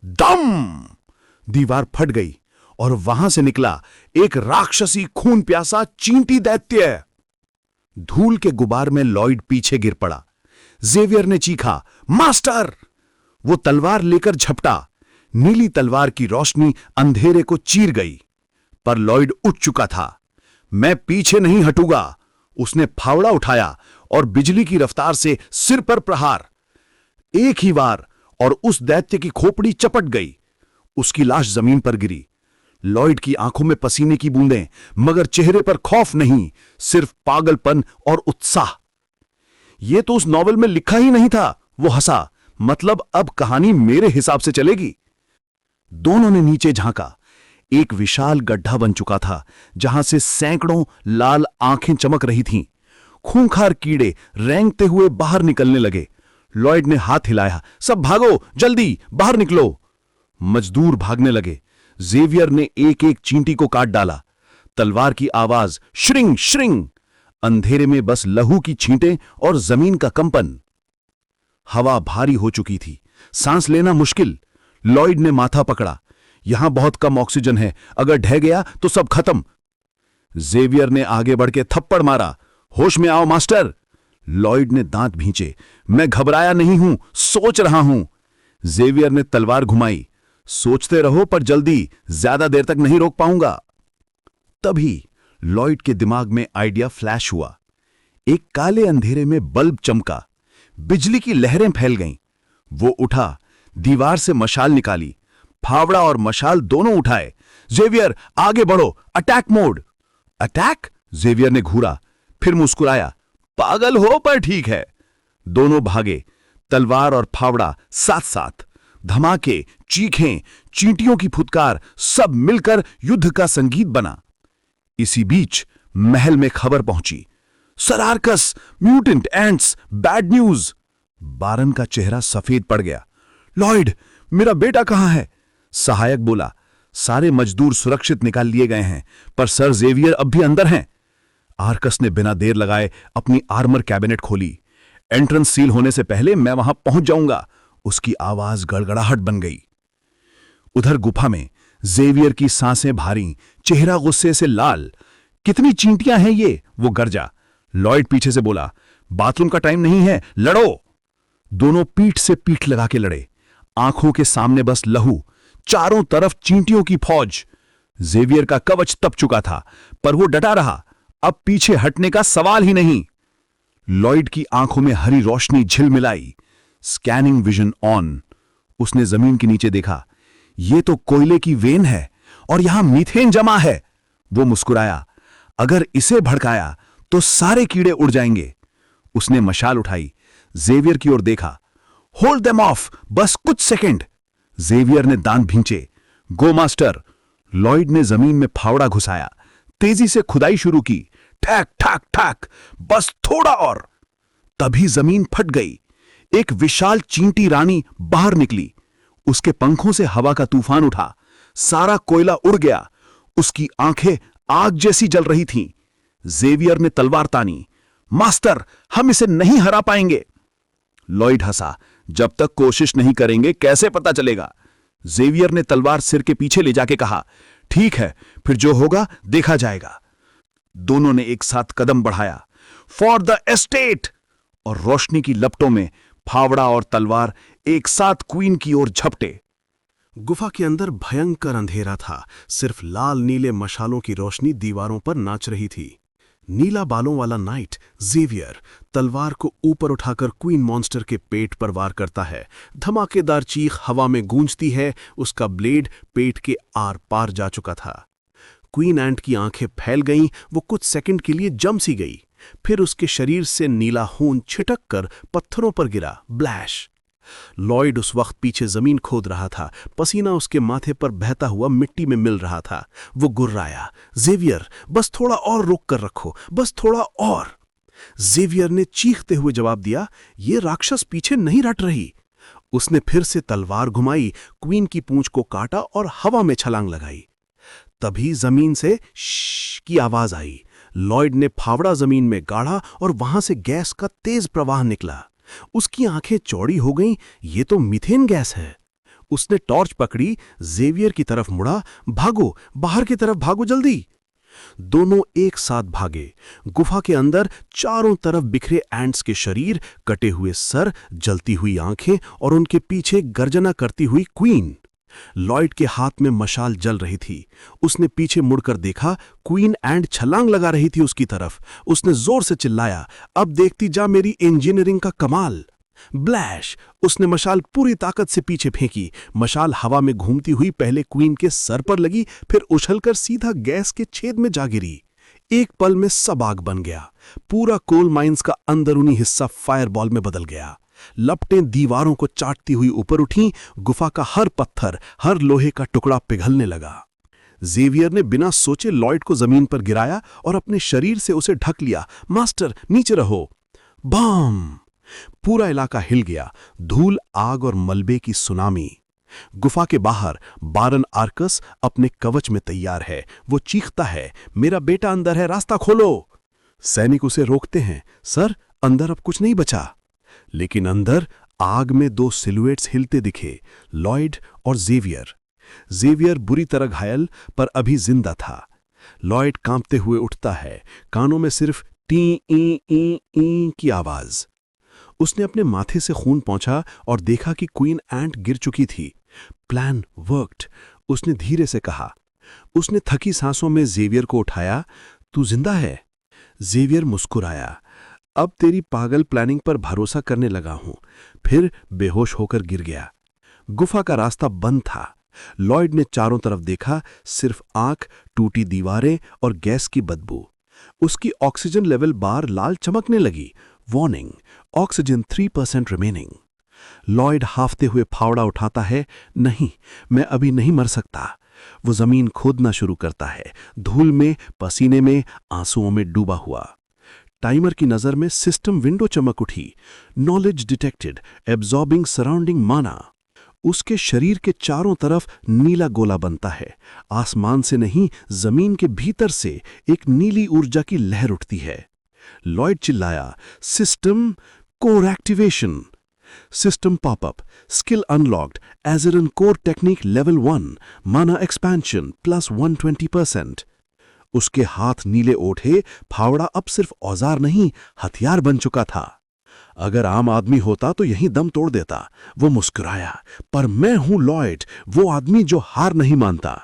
दम! दीवार फट गई और वहां से निकला एक राक्षसी खून प्यासा चींटी दैत्य। धूल के गुबार में लॉयड पीछे गिर पड़ा। जेवियर ने चीखा, मास्टर! वो तलवार लेकर झपटा। नीली तलवार की रोशनी अंधेरे को चीर गई, पर लॉयड उठ चुका था। मैं पीछे नहीं हटूंगा। उसने फावड़ा उठाया और बिजली की रफ्तार से सिर पर प्रहार। एक ही वार और उस दैत्य की खोपड़ी चपट गई। उसकी लाश जमीन पर गिरी। लॉयड की आंखों में पसीने की बूंदें, मगर चेहरे पर खौफ नहीं, सिर्फ पागलपन और उत्साह। यह तो उस नॉवेल में लिखा ही नहीं था। वो हंसा। मतलब अब कहानी मेरे हिसाब से चलेगी। दोनों ने नीचे झांका। एक विशाल गड्ढा बन चुका था, जहां से सैकड़ों लाल आंखें चमक रही थीं। खूंखार कीड़े रेंगते हुए बाहर निकलने लगे। लॉयड ने हाथ हिलाया, सब भागो, जल्दी बाहर निकलो। मजदूर भागने लगे। जेवियर ने एक एक चींटी को काट डाला। तलवार की आवाज श्रिंग श्रिंग। अंधेरे में बस लहू की छींटें और जमीन का कंपन। हवा भारी हो चुकी थी, सांस लेना मुश्किल। लॉयड ने माथा पकड़ा। यहां बहुत कम ऑक्सीजन है, अगर ढह गया तो सब खत्म। जेवियर ने आगे बढ़ के थप्पड़ मारा। होश में आओ मास्टर! लॉयड ने दांत भींचे। मैं घबराया नहीं हूं, सोच रहा हूं। जेवियर ने तलवार घुमाई। सोचते रहो, पर जल्दी, ज्यादा देर तक नहीं रोक पाऊंगा। तभी लॉयड के दिमाग में आइडिया फ्लैश हुआ। एक काले अंधेरे में बल्ब चमका। बिजली की लहरें फैल गईं। वो उठा, दीवार से मशाल निकाली। फावड़ा और मशाल दोनों उठाए। जेवियर आगे बढ़ो, अटैक मोड। अटैक? जेवियर ने घूरा, फिर मुस्कुराया। पागल हो, पर ठीक है। दोनों भागे, तलवार और फावड़ा साथ साथ। धमाके, चीखें, चींटियों की फुदकार, सब मिलकर युद्ध का संगीत बना। इसी बीच महल में खबर पहुंची। Sir Arcus, mutant ants, bad news. बारन का चेहरा सफेद पड़ गया। लॉयड, मेरा बेटा कहां है? सहायक बोला, सारे मजदूर सुरक्षित निकाल लिए गए हैं, पर सर जेवियर अब भी अंदर हैं। आर्कस ने बिना देर लगाए अपनी आर्मर कैबिनेट खोली। एंट्रेंस सील होने से पहले मैं वहां पहुंच जाऊंगा। उसकी आवाज गड़गड़ाहट बन गई। उधर गुफा में जेवियर की सांसें भारी, चेहरा गुस्से से लाल। कितनी चींटियां हैं ये? वो गरजा। लॉयड पीछे से बोला, बाथरूम का टाइम नहीं है, लड़ो। दोनों पीठ से पीठ लगा के लड़े। आंखों के सामने बस लहू, चारों तरफ चींटियों की फौज। जेवियर का कवच तप चुका था, पर वो डटा रहा। अब पीछे हटने का सवाल ही नहीं। लॉयड की आंखों में हरी रोशनी झिलमिलाई। Scanning vision on. उसने जमीन के नीचे देखा। यह तो कोयले की वेन है और यहां मीथेन जमा है। वो मुस्कुराया। अगर इसे भड़काया तो सारे कीड़े उड़ जाएंगे। उसने मशाल उठाई। जेवियर की ओर देखा। होल्ड देम ऑफ, बस कुछ सेकंड। जेवियर ने दांत भींचे। गो मास्टर। लॉयड ने जमीन में फावड़ा घुसाया। तेजी से खुदाई शुरू की। ठैक ठाक ठाक, बस थोड़ा और। तभी जमीन फट गई। एक विशाल चींटी रानी बाहर निकली। उसके पंखों से हवा का तूफान उठा। सारा कोयला उड़ गया। उसकी आंखें आग जैसी जल रही थीं। जेवियर ने तलवार तानी। मास्टर, हम इसे नहीं हरा पाएंगे। लॉयड हंसा। जब तक कोशिश नहीं करेंगे कैसे पता चलेगा? जेवियर ने तलवार सिर के पीछे ले जाके कहा, ठीक है, फिर जो होगा देखा जाएगा। दोनों ने एक साथ कदम बढ़ाया। For the estate! और रोशनी की लपटों में फावड़ा और तलवार एक साथ क्वीन की ओर झपटे। गुफा के अंदर भयंकर अंधेरा था। सिर्फ लाल नीले मशालों की रोशनी दीवारों पर नाच रही थी। नीला बालों वाला नाइट जेवियर तलवार को ऊपर उठाकर क्वीन मॉन्स्टर के पेट पर वार करता है। धमाकेदार चीख हवा में गूंजती है। उसका ब्लेड पेट के आर पार जा चुका था। क्वीन एंट की आंखें फैल गईं। वो कुछ सेकंड के लिए जम सी गई। फिर उसके शरीर से नीला खून छिटक कर पत्थरों पर गिरा। ब्लैश! लॉयड उस वक्त पीछे जमीन खोद रहा था। पसीना उसके माथे पर बहता हुआ मिट्टी में मिल रहा था। वो गुर्राया, जेवियर, बस थोड़ा और रोक कर रखो, बस थोड़ा और। जेवियर ने चीखते हुए जवाब दिया, ये राक्षस पीछे नहीं रट रही। उसने फिर से तलवार घुमाई, क्वीन की पूंछ को काटा और हवा में छलांग लगाई। तभी जमीन से श्श की आवाज आई। लॉयड ने फावड़ा जमीन में गाड़ा और वहां से गैस का तेज प्रवाह निकला। उसकी आंखें चौड़ी हो गईं। ये तो मीथेन गैस है। उसने टॉर्च पकड़ी, जेवियर की तरफ मुड़ा। भागो, बाहर की तरफ भागो जल्दी। दोनों एक साथ भागे। गुफा के अंदर चारों तरफ बिखरे एंट्स के शरीर, कटे हुए सर, जलती हुई आंखें और उनके पीछे गर्जना करती हुई क्वीन। लॉयड के हाथ में मशाल जल रही थी। उसने पीछे मुड़कर देखा, क्वीन एंड छलांग लगा रही थी उसकी तरफ। उसने जोर से चिल्लाया, अब देखती जा मेरी इंजीनियरिंग का कमाल। ब्लैश! उसने मशाल पूरी ताकत से पीछे फेंकी। मशाल हवा में घूमती हुई पहले क्वीन के सर पर लगी, फिर उछलकर सीधा गैस के छेद में जा गिरी। एक पल में सब आग बन गया। पूरा कोल माइंस का अंदरूनी हिस्सा फायरबॉल में बदल गया। लपटें दीवारों को चाटती हुई ऊपर उठीं। गुफा का हर पत्थर, हर लोहे का टुकड़ा पिघलने लगा। जेवियर ने बिना सोचे लॉयड को जमीन पर गिराया और अपने शरीर से उसे ढक लिया। मास्टर, नीचे रहो। बम! पूरा इलाका हिल गया। धूल, आग और मलबे की सुनामी। गुफा के बाहर बारन आर्कस अपने कवच में तैयार है। वो चीखता है, मेरा बेटा अंदर है, रास्ता खोलो। सैनिक उसे रोकते हैं, सर अंदर अब कुछ नहीं बचा। लेकिन अंदर आग में दो सिलुएट्स हिलते दिखे, लॉयड और जेवियर। जेवियर बुरी तरह घायल पर अभी जिंदा था। लॉयड कांपते हुए उठता है, कानों में सिर्फ टी ई ई ई की आवाज। उसने अपने माथे से खून पोंछा और देखा कि क्वीन एंट गिर चुकी थी। प्लान वर्कड, उसने धीरे से कहा। उसने थकी सांसों में जेवियर को उठाया, तू जिंदा है? जेवियर मुस्कुराया, अब तेरी पागल प्लानिंग पर भरोसा करने लगा हूं। फिर बेहोश होकर गिर गया। गुफा का रास्ता बंद था। लॉयड ने चारों तरफ देखा, सिर्फ आंख, टूटी दीवारें और गैस की बदबू। उसकी ऑक्सीजन लेवल बार लाल चमकने लगी। Warning, oxygen 3% remaining. लॉयड हाफते हुए फावड़ा उठाता है, नहीं, मैं अभी नहीं मर सकता। वो जमीन खोदना शुरू करता है, धूल में, पसीने में, आंसुओं में डूबा हुआ। टाइमर की नजर में सिस्टम विंडो चमक उठी। नॉलेज डिटेक्टेड, एब्जॉर्बिंग सराउंडिंग माना। उसके शरीर के चारों तरफ नीला गोला बनता है। आसमान से नहीं, जमीन के भीतर से एक नीली ऊर्जा की लहर उठती है। लॉयड चिल्लाया, system core activation. System popup, skill unlocked, Ezran core technique level 1, mana expansion plus 120%। उसके हाथ नीले ओठे, फावड़ा अब सिर्फ औजार नहीं, हथियार बन चुका था। अगर आम आदमी होता तो यहीं दम तोड़ देता। वो मुस्कुराया, पर मैं हूं लॉयड, वो आदमी जो हार नहीं मानता।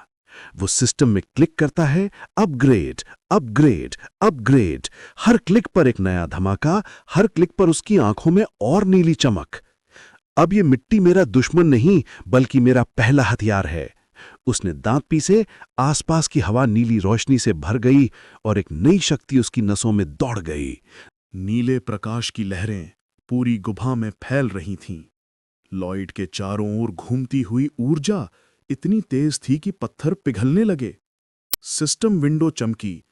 वो सिस्टम में क्लिक करता है, अपग्रेड, अपग्रेड, अपग्रेड। हर क्लिक पर एक नया धमाका, हर क्लिक पर उसकी आंखों में और नीली चमक। अब ये मिट्टी मेरा दुश्मन नहीं, बल्कि मेरा पहला हथियार है। उसने दांत पीसे, आसपास की हवा नीली रोशनी से भर गई और एक नई शक्ति उसकी नसों में दौड़ गई। नीले प्रकाश की लहरें पूरी गुफा में फैल रही थीं। लॉयड के चारों ओर घूमती हुई ऊर्जा इतनी तेज थी कि पत्थर पिघलने लगे। सिस्टम विंडो चमकी,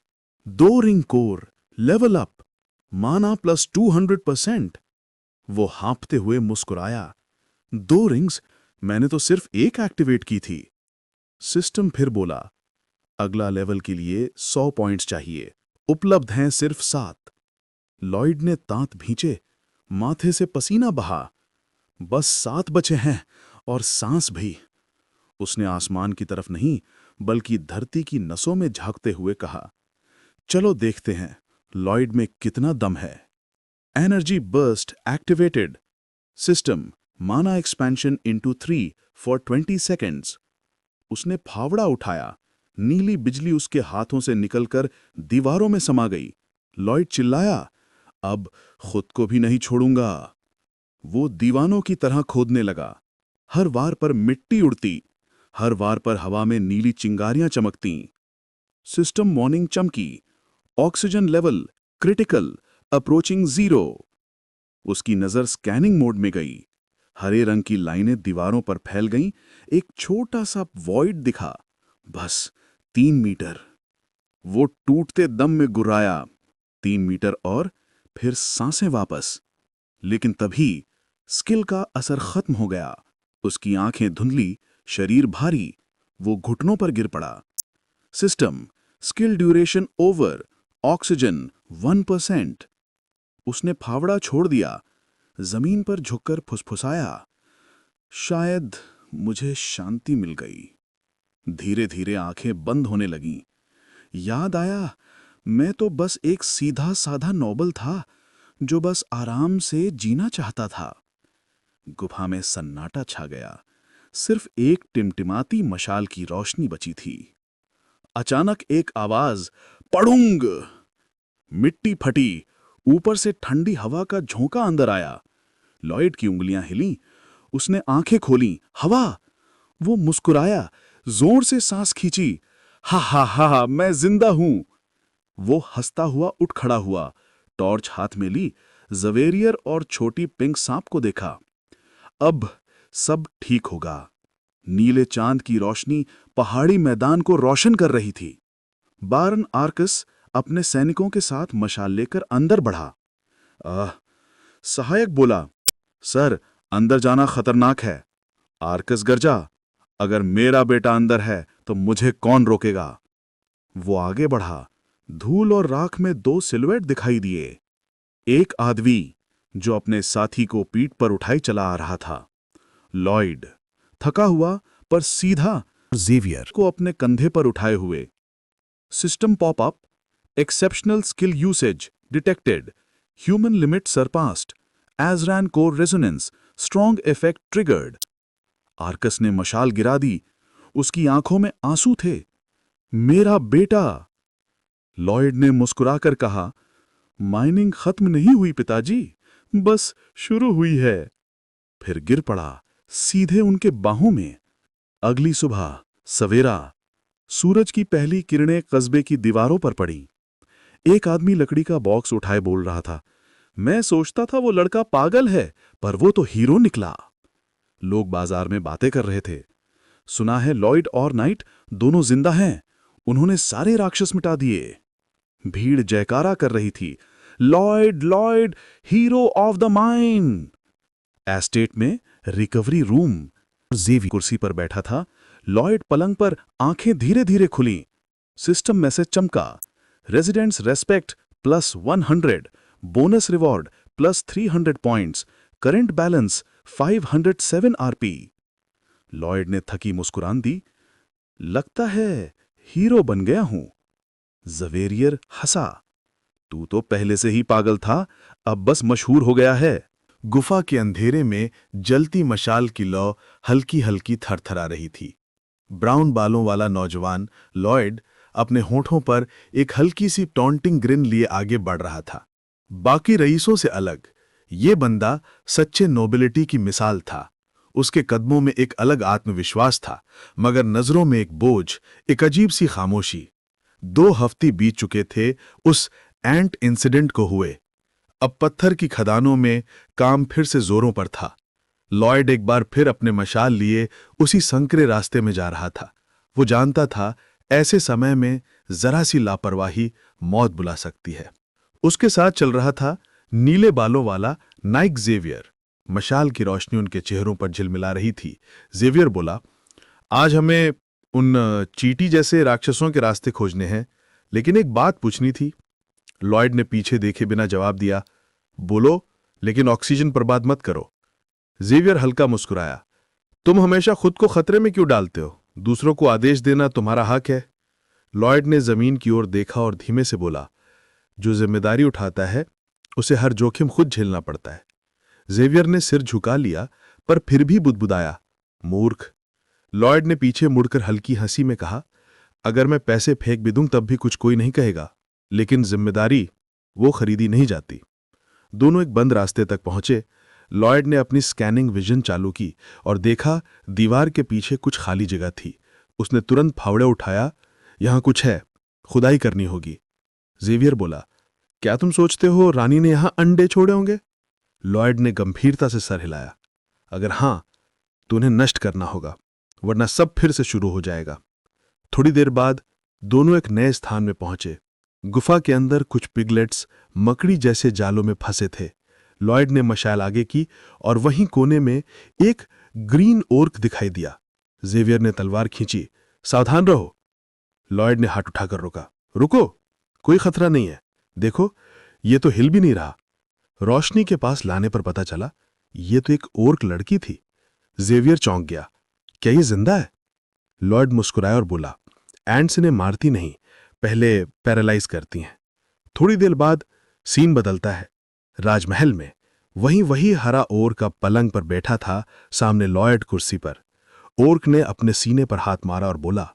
2 रिंग कोर, लेवल अप, माना प्लस 200%। वो हाँफते हुए मुस्कुराया, 2 रिंग्स, मैंने तो सिर्फ एक एक्टिवेट की थी। सिस्टम फिर बोला, अगला लेवल के लिए 100 पॉइंट्स चाहिए, उपलब्ध हैं सिर्फ 7। लॉयड ने दांत भींचे, माथे से पसीना बहा। बस 7 बचे हैं और सांस भी। उसने आसमान की तरफ नहीं, बल्कि धरती की नसों में झांकते हुए कहा, चलो देखते हैं लॉयड में कितना दम है। Energy burst activated. सिस्टम माना एक्सपेंशन इनटू 3 फॉर 20 सेकेंड्स। उसने फावड़ा उठाया, नीली बिजली उसके हाथों से निकलकर दीवारों में समा गई। लॉयड चिल्लाया, अब खुद को भी नहीं छोड़ूंगा। वो दीवानों की तरह खोदने लगा। हर वार पर मिट्टी उड़ती, हर वार पर हवा में नीली चिंगारियां चमकतीं। सिस्टम वार्निंग चमकी, ऑक्सीजन लेवल क्रिटिकल, अप्रोचिंग 0। उसकी नजर स्कैनिंग मोड में गई। हरे रंग की लाइनें दीवारों पर फैल गईं। एक छोटा सा वॉइड दिखा, बस 3 मीटर। वो टूटते दम में गुर्राया, 3 मीटर और फिर सांसें वापस। लेकिन तभी स्किल का असर खत्म हो गया। उसकी आंखें धुंधली, शरीर भारी। वो घुटनों पर गिर पड़ा। System skill duration over, oxygen 1%। उसने फावड़ा छोड़ दिया, जमीन पर झुककर फुसफुसाया, शायद मुझे शांति मिल गई। धीरे धीरे आंखें बंद होने लगीं। याद आया, मैं तो बस एक सीधा साधा नॉबल था जो बस आराम से जीना चाहता था। गुफा में सन्नाटा छा गया। सिर्फ एक टिमटिमाती मशाल की रोशनी बची थी। अचानक एक आवाज, पड़ूंग! मिट्टी फटी। ऊपर से ठंडी हवा का झोंका अंदर आया। लॉयड की उंगलियां हिलीं। उसने आंखें खोलीं। हवा! वो मुस्कुराया, जोर से सांस खींची। हा हा हा, मैं जिंदा हूं। वो हंसता हुआ उठ खड़ा हुआ, टॉर्च हाथ में ली, जवेरियर और छोटी पिंक सांप को देखा। अब सब ठीक होगा। नीले चांद की रोशनी पहाड़ी मैदान को रोशन कर रही थी। बारन आर्कस अपने सैनिकों के साथ मशाल लेकर अंदर बढ़ा। सहायक बोला, सर, अंदर जाना खतरनाक है। आर्कस गरजा, अगर मेरा बेटा अंदर है तो मुझे कौन रोकेगा? वो आगे बढ़ा। धूल और राख में दो सिलुएट दिखाई दिए। एक आदमी जो अपने साथी को पीठ पर उठाई चला आ रहा था। लॉयड, थका हुआ पर सीधा, जेवियर को अपने कंधे पर उठाए हुए। System popup, exceptional skill usage detected, human limit surpassed, Ezrain core resonance, strong effect triggered. Arcus ने मशाल गिरा दी। उसकी आंखों में आंसू थे। मेरा बेटा! लॉयड ने मुस्कुराकर कहा, माइनिंग खत्म नहीं हुई पिताजी, बस शुरू हुई है। फिर गिर पड़ा, सीधे उनके बाहों में। अगली सुबह सवेरा, सूरज की पहली किरणें कस्बे की दीवारों पर पड़ी। एक आदमी लकड़ी का बॉक्स उठाए बोल रहा था, मैं सोचता था वो लड़का पागल है, पर वो तो हीरो निकला। लोग बाजार में बातें कर रहे थे। सुना है लॉयड और नाइट दोनों जिंदा हैं, उन्होंने सारे राक्षस मिटा दिए। भीड़ जयकारा कर रही थी, Lloyd Lloyd, hero of the mine. Estate में रिकवरी रूम, जेवी कुर्सी पर बैठा था। लॉयड पलंग पर, आंखें धीरे धीरे खुली। सिस्टम मैसेज चमका, residents respect +100, bonus reward +300 points, current balance 507 RP. Lloyd ने थकी मुस्कुरान दी, लगता है हीरो बन गया हूं। जवेरियर हंसा, तू तो पहले से ही पागल था, अब बस मशहूर हो गया है। गुफा के अंधेरे में जलती मशाल की लौ हल्की हल्की थरथरा रही थी। ब्राउन बालों वाला नौजवान लॉयड अपने होठों पर एक हल्की सी टॉन्टिंग ग्रिन लिए आगे बढ़ रहा था। बाकी रईसों से अलग ये बंदा सच्चे नोबिलिटी की मिसाल था। उसके कदमों में एक अलग आत्मविश्वास था, मगर नजरों में एक बोझ, एक अजीब सी खामोशी। 2 हफ्ते बीत चुके थे उस एंट इंसिडेंट को हुए। अब पत्थर की खदानों में काम फिर से जोरों पर था। लॉयड एक बार फिर अपने मशाल लिए उसी संकरे रास्ते में जा रहा था। वो जानता था ऐसे समय में जरा सी लापरवाही मौत बुला सकती है। उसके साथ चल रहा था नीले बालों वाला नाइक जेवियर। मशाल की रोशनी उनके चेहरों पर झिलमिला रही थी। जेवियर बोला, आज हमें उन चींटी जैसे राक्षसों के रास्ते खोजने हैं, लेकिन एक बात पूछनी थी। लॉयड ने पीछे देखे बिना जवाब दिया, बोलो, लेकिन ऑक्सीजन बर्बाद मत करो। जेवियर हल्का मुस्कुराया, तुम हमेशा खुद को खतरे में क्यों डालते हो? दूसरों को आदेश देना तुम्हारा हक है। लॉयड ने जमीन की ओर देखा और धीमे से बोला, जो जिम्मेदारी उठाता है उसे हर जोखिम खुद झेलना पड़ता है। जेवियर ने सिर झुका लिया, पर फिर भी बुदबुदाया, मूर्ख। लॉयड ने पीछे मुड़कर हल्की हंसी में कहा, अगर मैं पैसे फेंक भी दूं तब भी कुछ कोई नहीं कहेगा, लेकिन जिम्मेदारी वो खरीदी नहीं जाती। दोनों एक बंद रास्ते तक पहुंचे। लॉयड ने अपनी स्कैनिंग विजन चालू की और देखा दीवार के पीछे कुछ खाली जगह थी। उसने तुरंत फावड़े उठाया, यहां कुछ है, खुदाई करनी होगी। जेवियर बोला, क्या तुम सोचते हो रानी ने यहां अंडे छोड़े होंगे? लॉयड ने गंभीरता से सर हिलाया, अगर हां तो उन्हें नष्ट करना होगा, वरना सब फिर से शुरू हो जाएगा। थोड़ी देर बाद दोनों एक नए स्थान में पहुंचे। गुफा के अंदर कुछ पिगलेट्स मकड़ी जैसे जालों में फंसे थे। लॉयड ने मशाल आगे की और वहीं कोने में एक ग्रीन ओर्क दिखाई दिया। जेवियर ने तलवार खींची, सावधान रहो। लॉयड ने हाथ उठाकर रोका, रुको, कोई खतरा नहीं है, देखो ये तो हिल भी नहीं रहा। रोशनी के पास लाने पर पता चला ये तो एक ओर्क लड़की थी। जेवियर चौंक गया, क्या ये जिंदा है? लॉयड मुस्कुराया और बोला, एंड्स इन्हें मारती नहीं, पहले पैरालाइज करती हैं। थोड़ी देर बाद सीन बदलता है। राजमहल में वही हरा ओर्क का पलंग पर बैठा था, सामने लॉयड कुर्सी पर। ओर्क ने अपने सीने पर हाथ मारा और बोला,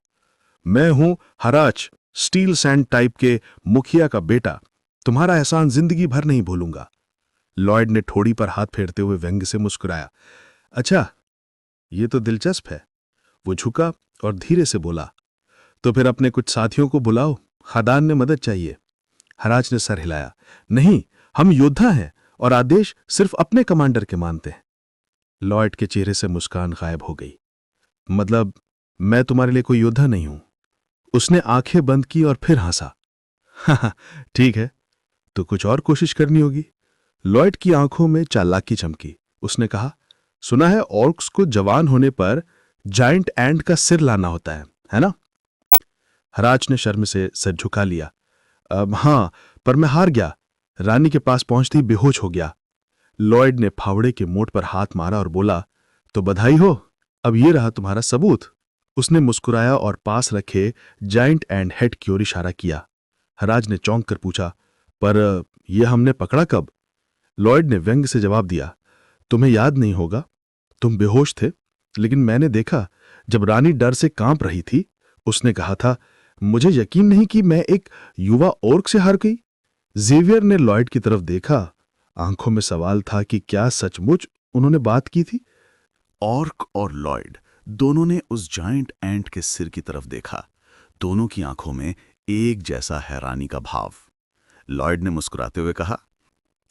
मैं हूं हराच, स्टील सैंड टाइप के मुखिया का बेटा। तुम्हारा एहसान जिंदगी भर नहीं भूलूंगा। लॉयड ने ठोड़ी पर हाथ फेरते हुए व्यंग्य से मुस्कुराया। अच्छा, ये तो दिलचस्प है। वो झुका और धीरे से बोला, तो फिर अपने कुछ साथियों को बुलाओ, खादान ने मदद चाहिए। हराज ने सर हिलाया। नहीं, हम योद्धा हैं और आदेश सिर्फ अपने कमांडर के मानते हैं। लॉयड के चेहरे से मुस्कान गायब हो गई। मतलब, मैं तुम्हारे लिए कोई योद्धा नहीं हूं। उसने आंखें बंद की और फिर हंसा। हाँ, ठीक है, तो कुछ और कोशिश करनी होगी। लॉयड की आंखों में चालाकी चमकी। उसने कहा, सुना है ऑर्क्स को जवान होने पर जायंट एंट का सिर लाना होता है ना? हराज ने शर्म से सर झुका लिया। हाँ, पर मैं हार गया। रानी के पास पहुंचते ही बेहोश हो गया। लॉयड ने फावड़े के मोट पर हाथ मारा और बोला, तो बधाई हो, अब ये रहा तुम्हारा सबूत। उसने मुस्कुराया और पास रखे जायंट एंड हेड की ओर इशारा किया। हराज ने चौंक कर पूछा, पर यह हमने पकड़ा कब? लॉयड ने व्यंग्य से जवाब दिया, तुम्हें याद नहीं होगा, तुम बेहोश थे, लेकिन मैंने देखा जब रानी डर से कांप रही थी। उसने कहा था, मुझे यकीन नहीं कि मैं एक युवा ओर्क से हार गई। जेवियर ने लॉयड की तरफ देखा। आंखों में सवाल था कि क्या सचमुच उन्होंने बात की थी। ऑर्क और लॉयड दोनों ने उस जायंट एंट के सिर की तरफ देखा। दोनों की आंखों में एक जैसा हैरानी का भाव। लॉयड ने मुस्कुराते हुए कहा,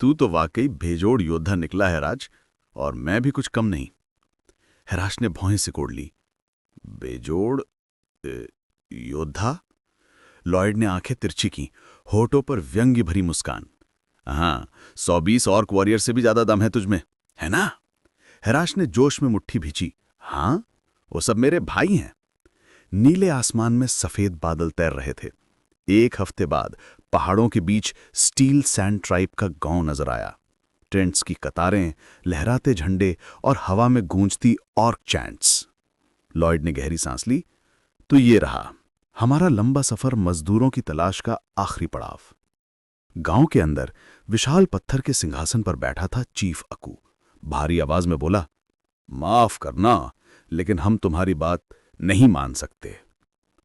तू तो वाकई बेजोड़ योद्धा निकला है राज, और मैं भी कुछ कम नहीं। हैराज ने भौहें सिकोड़ ली। बेजोड़ योद्धा? लॉयड ने आंखें तिरछी की, होठों पर व्यंग्य भरी मुस्कान। हाँ, 120 ऑर्क वॉरियर से भी ज्यादा दम है तुझमें, है ना? हैराज ने जोश में मुट्ठी भींची। हाँ, वो सब मेरे भाई हैं। नीले आसमान में सफेद बादल तैर रहे थे। एक हफ्ते बाद पहाड़ों के बीच स्टील सैंड ट्राइब का गांव नजर आया। टेंट्स की कतारें, लहराते झंडे और हवा में गूंजती ऑर्क चैंट्स। लॉयड ने गहरी सांस ली। तो ये रहा हमारा लंबा सफर, मजदूरों की तलाश का आखिरी पड़ाव। गांव के अंदर विशाल पत्थर के सिंहासन पर बैठा था चीफ अकू। भारी आवाज में बोला, माफ करना, लेकिन हम तुम्हारी बात नहीं मान सकते।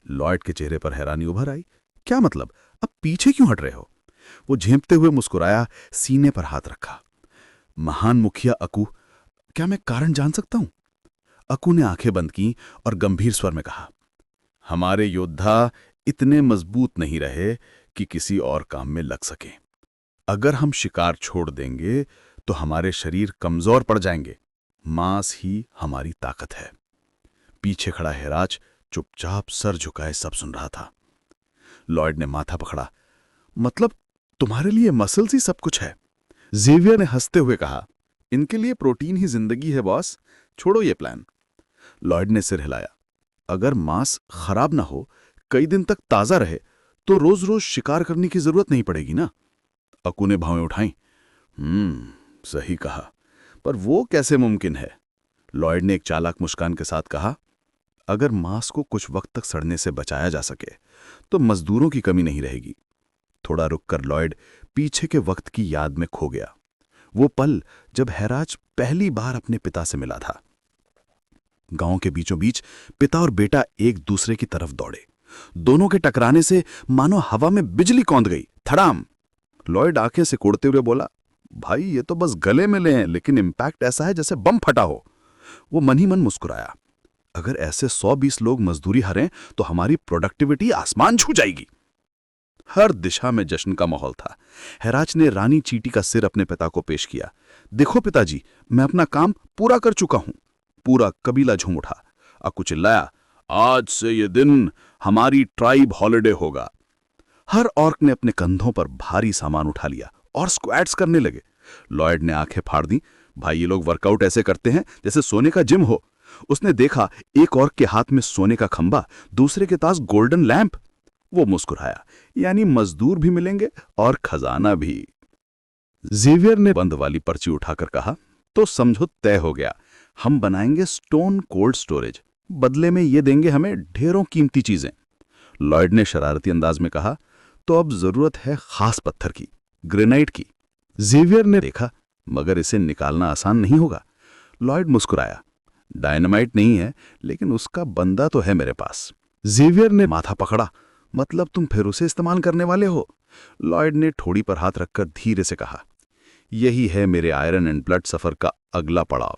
लॉयड के चेहरे पर हैरानी उभर आई। क्या मतलब? अब पीछे क्यों हट रहे हो? वो झेंपते हुए मुस्कुराया, सीने पर हाथ रखा। महान मुखिया अकू, क्या मैं कारण जान सकता हूं? अकू ने आंखें बंद की और गंभीर स्वर में कहा, हमारे योद्धा इतने मजबूत नहीं रहे कि किसी और काम में लग सकें। अगर हम शिकार छोड़ देंगे तो हमारे शरीर कमजोर पड़ जाएंगे। मांस ही हमारी ताकत है। पीछे खड़ा हैराज चुपचाप सर झुकाए सब सुन रहा था। लॉयड ने माथा पकड़ा। मतलब तुम्हारे लिए मसल्स ही सब कुछ है? जेवियर ने हंसते हुए कहा, इनके लिए प्रोटीन ही जिंदगी है बॉस, छोड़ो ये प्लान। लॉयड ने सिर हिलाया। अगर मांस खराब ना हो, कई दिन तक ताजा रहे, तो रोज रोज शिकार करने की जरूरत नहीं पड़ेगी ना? अकू ने भौएं उठाई। सही कहा, पर वो कैसे मुमकिन है? लॉयड ने एक चालाक मुस्कान के साथ कहा, अगर मांस को कुछ वक्त तक सड़ने से बचाया जा सके तो मजदूरों की कमी नहीं रहेगी। थोड़ा रुककर लॉयड पीछे के वक्त की याद में खो गया। वो पल जब हैराज पहली बार अपने पिता से मिला था। गांव के बीचों बीच पिता और बेटा एक दूसरे की तरफ दौड़े। दोनों के टकराने से मानो हवा में बिजली कौंध गई। धड़ाम! लॉयड आंखें सिकोड़ते हुए बोला, भाई ये तो बस गले मिले हैं, लेकिन इंपैक्ट ऐसा है जैसे बम फटा हो। वो मन ही मन मुस्कुराया। अगर ऐसे 120 लोग मजदूरी हरें तो हमारी प्रोडक्टिविटी आसमान छू जाएगी। हर दिशा में जश्न का माहौल था। हैराज ने रानी चींटी का सिर अपने पिता को पेश किया। देखो पिताजी, मैं अपना काम पूरा कर चुका हूं। पूरा कबीला झूम उठा। अकू चिल्लाया, आज से ये दिन हमारी ट्राइब हॉलिडे होगा। हर ऑर्क ने अपने कंधों पर भारी सामान उठा लिया और स्क्वैट्स करने लगे। लॉयड ने आंखें फाड़ दी। भाई, ये लोग वर्कआउट ऐसे करते हैं जैसे सोने का जिम हो। उसने देखा एक ऑर्क के हाथ में सोने का खंबा, दूसरे के पास गोल्डन लैंप। वो मुस्कुराया, यानी मजदूर भी मिलेंगे और खजाना भी। जेवियर ने बंद वाली पर्ची उठाकर कहा, तो समझो तय हो गया। हम बनाएंगे स्टोन कोल्ड स्टोरेज, बदले में ये देंगे हमें ढेरों कीमती चीजें। लॉयड ने शरारती अंदाज में कहा, तो अब जरूरत है खास पत्थर की, ग्रेनाइट की। जेवियर ने देखा, मगर इसे निकालना आसान नहीं होगा। लॉयड मुस्कुराया, डायनामाइट नहीं है, लेकिन उसका बंदा तो है मेरे पास। जेवियर ने माथा पकड़ा, मतलब तुम फिर उसे इस्तेमाल करने वाले हो? लॉयड ने ठोड़ी पर हाथ रखकर धीरे से कहा, यही है मेरे आयरन एंड ब्लड सफर का अगला पड़ाव।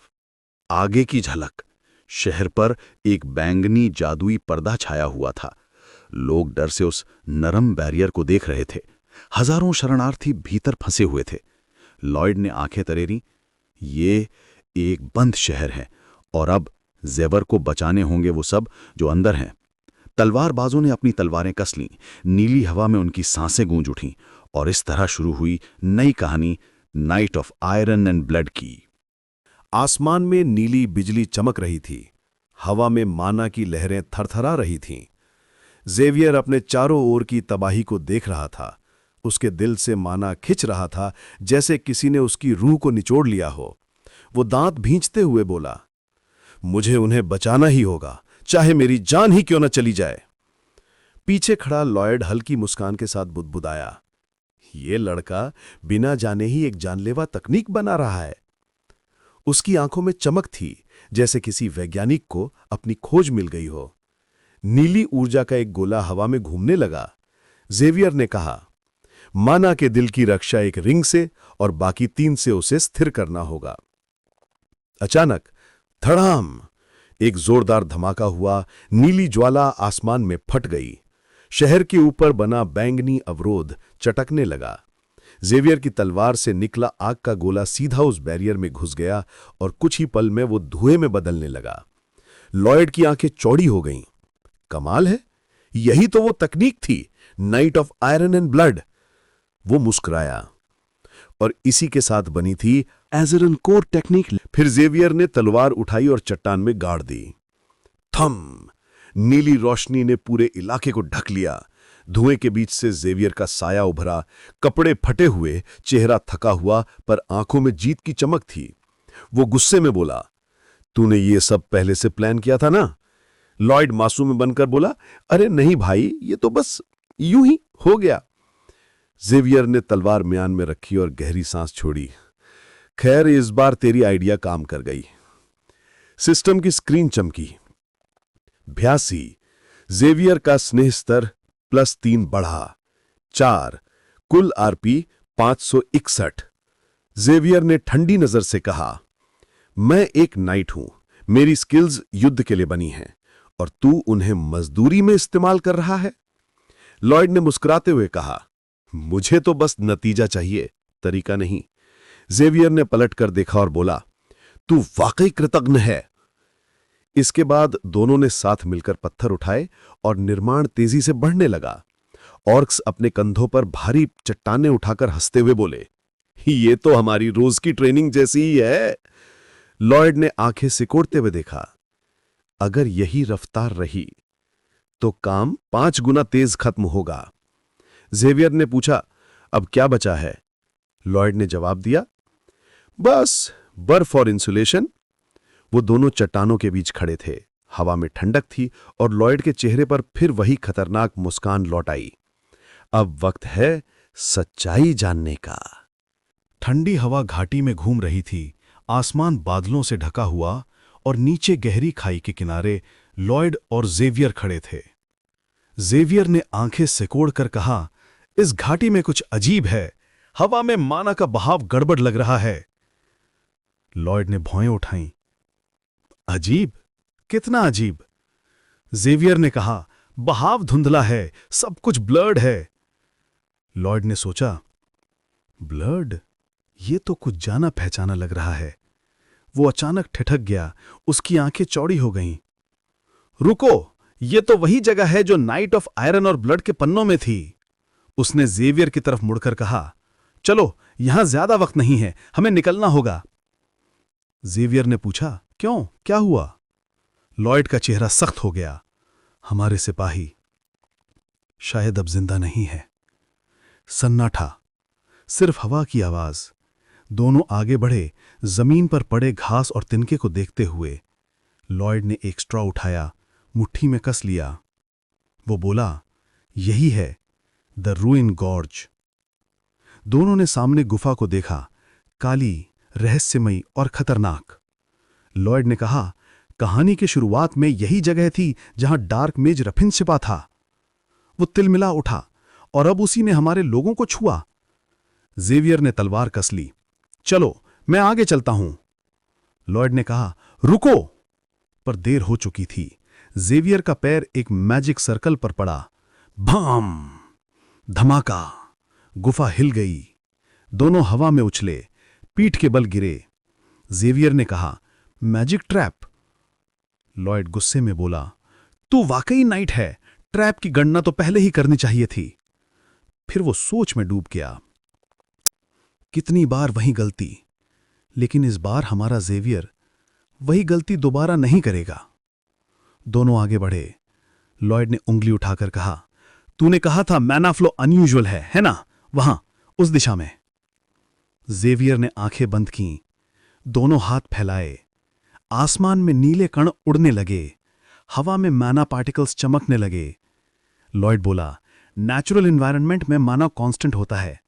आगे की झलक। शहर पर एक बैंगनी जादुई पर्दा छाया हुआ था। लोग डर से उस नरम बैरियर को देख रहे थे। हजारों शरणार्थी भीतर फंसे हुए थे। लॉयड ने आंखें तरेरी। ये एक बंद शहर है और अब जेवर को बचाने होंगे वो सब जो अंदर हैं। तलवारबाजों ने अपनी तलवारें कस लीं। नीली हवा में उनकी सांसें गूंज उठीं और इस तरह शुरू हुई नई कहानी, night of iron and blood की। आसमान में नीली बिजली चमक रही थी। हवा में माना की लहरें थरथरा रही थीं। जेवियर अपने चारों ओर की तबाही को देख रहा था। उसके दिल से माना खिंच रहा था, जैसे किसी ने उसकी रूह को निचोड़ लिया हो। वो दांत भींचते हुए बोला, मुझे उन्हें बचाना ही होगा, चाहे मेरी जान ही क्यों न चली जाए। पीछे खड़ा लॉयड हल्की मुस्कान के साथ बुदबुदाया, ये लड़का बिना जाने ही एक जानलेवा तकनीक बना रहा है। उसकी आंखों में चमक थी, जैसे किसी वैज्ञानिक को अपनी खोज मिल गई हो। नीली ऊर्जा का एक गोला हवा में घूमने लगा। जेवियर ने कहा, माना के दिल की रक्षा एक रिंग से और बाकी 3 से उसे स्थिर करना होगा। अचानक धड़ाम, एक जोरदार धमाका हुआ। नीली ज्वाला आसमान में फट गई। शहर के ऊपर बना बैंगनी अवरोध चटकने लगा। जेवियर की तलवार से निकला आग का गोला सीधा उस बैरियर में घुस गया और कुछ ही पल में वो धुएं में बदलने लगा। लॉयड की आंखें चौड़ी हो गईं। कमाल है, यही तो वो तकनीक थी, night of iron and blood. वो मुस्कुराया, और इसी के साथ बनी थी एजरन कोर टेक्निक। फिर जेवियर ने तलवार उठाई और चट्टान में गाड़ दी। थम! नीली रोशनी ने पूरे इलाके को ढक लिया। धुएं के बीच से जेवियर का साया उभरा, कपड़े फटे हुए, चेहरा थका हुआ, पर आंखों में जीत की चमक थी। वो गुस्से में बोला, तूने ये सब पहले से प्लान किया था ना? लॉयड मासूम बनकर बोला, अरे नहीं भाई, ये तो बस यूं ही हो गया। जेवियर ने तलवार म्यान में रखी और गहरी सांस छोड़ी। खैर, इस बार तेरी आइडिया काम कर गई। सिस्टम की स्क्रीन चमकी। 82। जेवियर का स्नेह स्तर +3 बढ़ा। 4। कुल आरपी 561। जेवियर ने ठंडी नजर से कहा, मैं एक नाइट हूं, मेरी स्किल्स युद्ध के लिए बनी हैं, और तू उन्हें मजदूरी में इस्तेमाल कर रहा है। लॉयड ने मुस्कुराते हुए कहा, मुझे तो बस नतीजा चाहिए, तरीका नहीं। जेवियर ने पलट कर देखा और बोला, तू वाकई कृतज्ञ है। इसके बाद दोनों ने साथ मिलकर पत्थर उठाए और निर्माण तेजी से बढ़ने लगा। ऑर्क्स अपने कंधों पर भारी चट्टानें उठाकर हंसते हुए बोले, ये तो हमारी रोज की ट्रेनिंग जैसी ही है। लॉयड ने आंखें सिकोड़ते हुए देखा, अगर यही रफ्तार रही तो काम 5 गुना तेज खत्म होगा। जेवियर ने पूछा, अब क्या बचा है? लॉयड ने जवाब दिया, बस बर्फ और इंसुलेशन। वो दोनों चट्टानों के बीच खड़े थे। हवा में ठंडक थी और लॉयड के चेहरे पर फिर वही खतरनाक मुस्कान लौट आई। अब वक्त है सच्चाई जानने का। ठंडी हवा घाटी में घूम रही थी। आसमान बादलों से ढका हुआ और नीचे गहरी खाई के किनारे लॉयड और जेवियर खड़े थे। जेवियर ने आंखें सिकोड़कर कहा, इस घाटी में कुछ अजीब है। हवा में माना का बहाव गड़बड़ लग रहा है। लॉयड ने भौएं उठाईं। अजीब? कितना अजीब? जेवियर ने कहा, बहाव धुंधला है, सब कुछ ब्लर्ड है। लॉयड ने सोचा, ब्लर्ड? ये तो कुछ जाना पहचाना लग रहा है। वो अचानक ठिठक गया। उसकी आंखें चौड़ी हो गईं। रुको, ये तो वही जगह है जो नाइट ऑफ आयरन और ब्लड के पन्नों में थी। उसने जेवियर की तरफ मुड़कर कहा, चलो, यहां ज्यादा वक्त नहीं है, हमें निकलना होगा। जेवियर ने पूछा, क्यों, क्या हुआ? लॉयड का चेहरा सख्त हो गया। हमारे सिपाही शायद अब जिंदा नहीं है। सन्नाटा, सिर्फ हवा की आवाज। दोनों आगे बढ़े, जमीन पर पड़े घास और तिनके को देखते हुए। लॉयड ने एक स्ट्रॉ उठाया, मुट्ठी में कस लिया। वो बोला, यही है द रूइन गॉर्ज। दोनों ने सामने गुफा को देखा, काली, रहस्यमयी और खतरनाक। लॉयड ने कहा, कहानी की शुरुआत में यही जगह थी जहां डार्क मेज रफिन छिपा था। वो तिलमिला उठा और अब उसी ने हमारे लोगों को छुआ। जेवियर ने तलवार कस ली। चलो, मैं आगे चलता हूं। लॉयड ने कहा, रुको, पर देर हो चुकी थी। जेवियर का पैर एक मैजिक सर्कल पर पड़ा। भाम! धमाका! गुफा हिल गई। दोनों हवा में उछले, पीठ के बल गिरे। जेवियर ने कहा, मैजिक ट्रैप। लॉयड गुस्से में बोला, तू वाकई नाइट है, ट्रैप की गणना तो पहले ही करनी चाहिए थी। फिर वो सोच में डूब गया। कितनी बार वही गलती, लेकिन इस बार हमारा जेवियर वही गलती दोबारा नहीं करेगा। दोनों आगे बढ़े। लॉयड ने उंगली उठाकर कहा, तूने कहा था मैना फ्लो अनयूजुअल है ना? वहां, उस दिशा में। जेवियर ने आंखें बंद कीं, दोनों हाथ फैलाए। आसमान में नीले कण उड़ने लगे, हवा में मैना पार्टिकल्स चमकने लगे। लॉयड बोला, नेचुरल एनवायरनमेंट में माना कांस्टेंट होता है,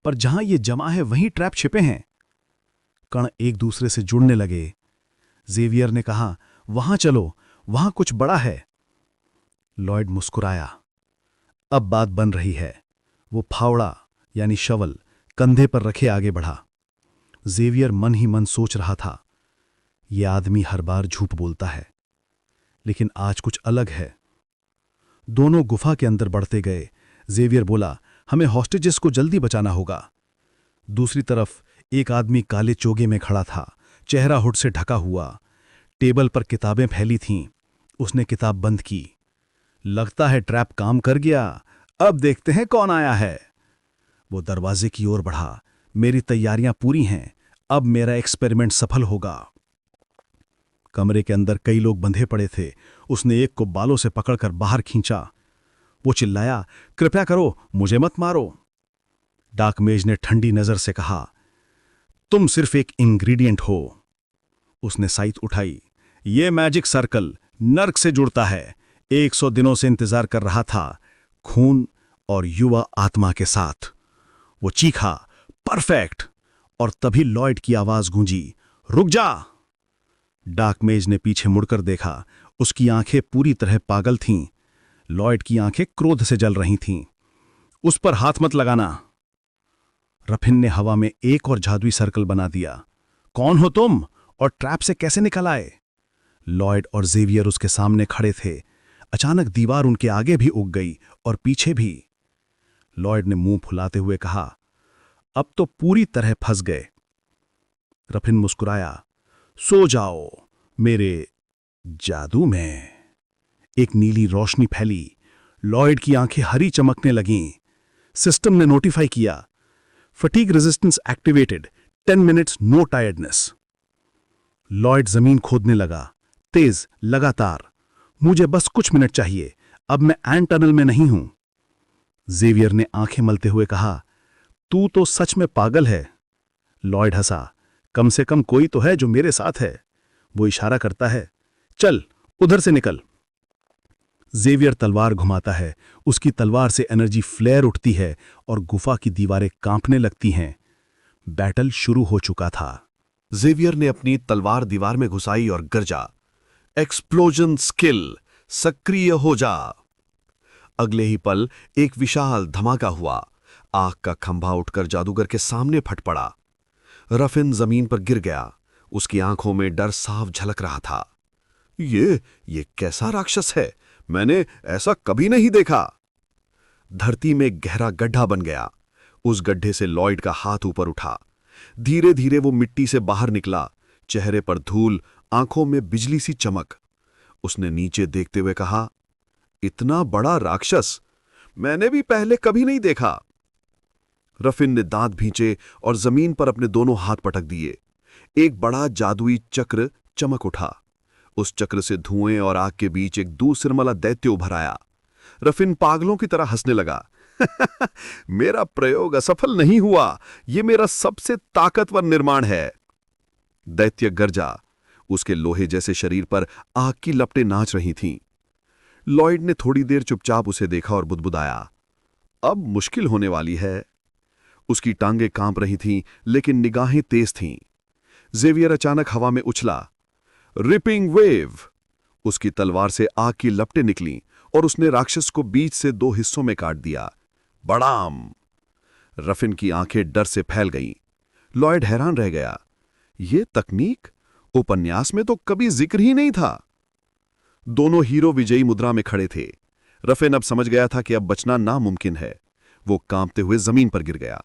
पर जहां ये जमा है वहीं ट्रैप छिपे हैं। कण एक दूसरे से जुड़ने लगे। जेवियर ने कहा, वहां चलो, वहां कुछ बड़ा है। लॉयड मुस्कुराया। अब बात बन रही है। वो फावड़ा यानी शवल कंधे पर रखे आगे बढ़ा। जेवियर मन ही मन सोच रहा था, यह आदमी हर बार झूठ बोलता है, लेकिन आज कुछ अलग है। दोनों गुफा के अंदर बढ़ते गए। जेवियर बोला, हमें हॉस्टेजेस को जल्दी बचाना होगा। दूसरी तरफ एक आदमी काले चोगे में खड़ा था, चेहरा हुड से ढका हुआ। टेबल पर किताबें फैली थीं। उसने किताब बंद की। लगता है ट्रैप काम कर गया। अब देखते हैं कौन आया है। वो दरवाजे की ओर बढ़ा। मेरी तैयारियां पूरी हैं, अब मेरा एक्सपेरिमेंट सफल होगा। कमरे के अंदर कई लोग बंधे पड़े थे। उसने एक को बालों से पकड़कर बाहर खींचा। वो चिल्लाया, कृपया करो, मुझे मत मारो। डार्कमेज ने ठंडी नजर से कहा, तुम सिर्फ एक इंग्रेडिएंट हो। उसने साइट उठाई। ये मैजिक सर्कल नर्क से जुड़ता है। 100 दिनों से इंतजार कर रहा था, खून और युवा आत्मा के साथ। वो चीखा, परफेक्ट! और तभी लॉयड की आवाज गूंजी, रुक जा! डार्कमेज ने पीछे मुड़कर देखा। उसकी आंखें पूरी तरह पागल थीं। लॉयड की आंखें क्रोध से जल रही थीं। उस पर हाथ मत लगाना। रफिन ने हवा में एक और जादुई सर्कल बना दिया। कौन हो तुम और ट्रैप से कैसे निकल आए? लॉयड और जेवियर उसके सामने खड़े थे। अचानक दीवार उनके आगे भी उग गई और पीछे भी। लॉयड ने मुंह फुलाते हुए कहा, अब तो पूरी तरह फंस गए। रफिन मुस्कुराया, सो जाओ मेरे जादू में। एक नीली रोशनी फैली। लॉयड की आंखें हरी चमकने लगीं। सिस्टम ने नोटिफाई किया, fatigue resistance activated, 10 minutes, no tiredness. Lloyd जमीन खोदने लगा, तेज, लगातार। मुझे बस कुछ मिनट चाहिए, अब मैं एंड टनल में नहीं हूं। जेवियर ने आंखें मलते हुए कहा, तू तो सच में पागल है। लॉयड हंसा, कम से कम कोई तो है जो मेरे साथ है। वो इशारा करता है, चल उधर से निकल। जेवियर तलवार घुमाता है। उसकी तलवार से एनर्जी फ्लेयर उठती है और गुफा की दीवारें कांपने लगती हैं। बैटल शुरू हो चुका था। जेवियर ने अपनी तलवार दीवार में घुसाई और गरजा, एक्सप्लोजन स्किल, सक्रिय हो जा। अगले ही पल एक विशाल धमाका हुआ। आग का खंभा उठकर जादूगर के सामने फट पड़ा। रफिन जमीन पर गिर गया। उसकी आंखों में डर साफ झलक रहा था। ये कैसा राक्षस है? मैंने ऐसा कभी नहीं देखा। धरती में गहरा गड्ढा बन गया। उस गड्ढे से लॉयड का हाथ ऊपर उठा। धीरे धीरे वो मिट्टी से बाहर निकला। चेहरे पर धूल, आंखों में बिजली सी चमक। उसने नीचे देखते हुए कहा, इतना बड़ा राक्षस मैंने भी पहले कभी नहीं देखा। रफिन ने दांत भींचे और जमीन पर अपने दोनों हाथ पटक दिए। एक बड़ा जादुई चक्र चमक उठा। उस चक्र से धुएं और आग के बीच एक दूसरमला दैत्य उभर आया। रफिन पागलों की तरह हंसने लगा। मेरा प्रयोग असफल नहीं हुआ, यह मेरा सबसे ताकतवर निर्माण है। दैत्य गरजा। उसके लोहे जैसे शरीर पर आग की लपटें नाच रही थीं। लॉयड ने थोड़ी देर चुपचाप उसे देखा और बुदबुदाया, अब मुश्किल होने वाली है। उसकी टांगें कांप रही थीं, लेकिन निगाहें तेज थीं। जेवियर अचानक हवा में उछला। Ripping wave! उसकी तलवार से आग की लपटें निकलीं और उसने राक्षस को बीच से 2 हिस्सों में काट दिया। बड़ाम! रफिन की आंखें डर से फैल गईं। लॉयड हैरान रह गया। यह तकनीक उपन्यास में तो कभी जिक्र ही नहीं था। दोनों हीरो विजयी मुद्रा में खड़े थे। रफिन अब समझ गया था कि अब बचना नामुमकिन है। वो कांपते हुए जमीन पर गिर गया।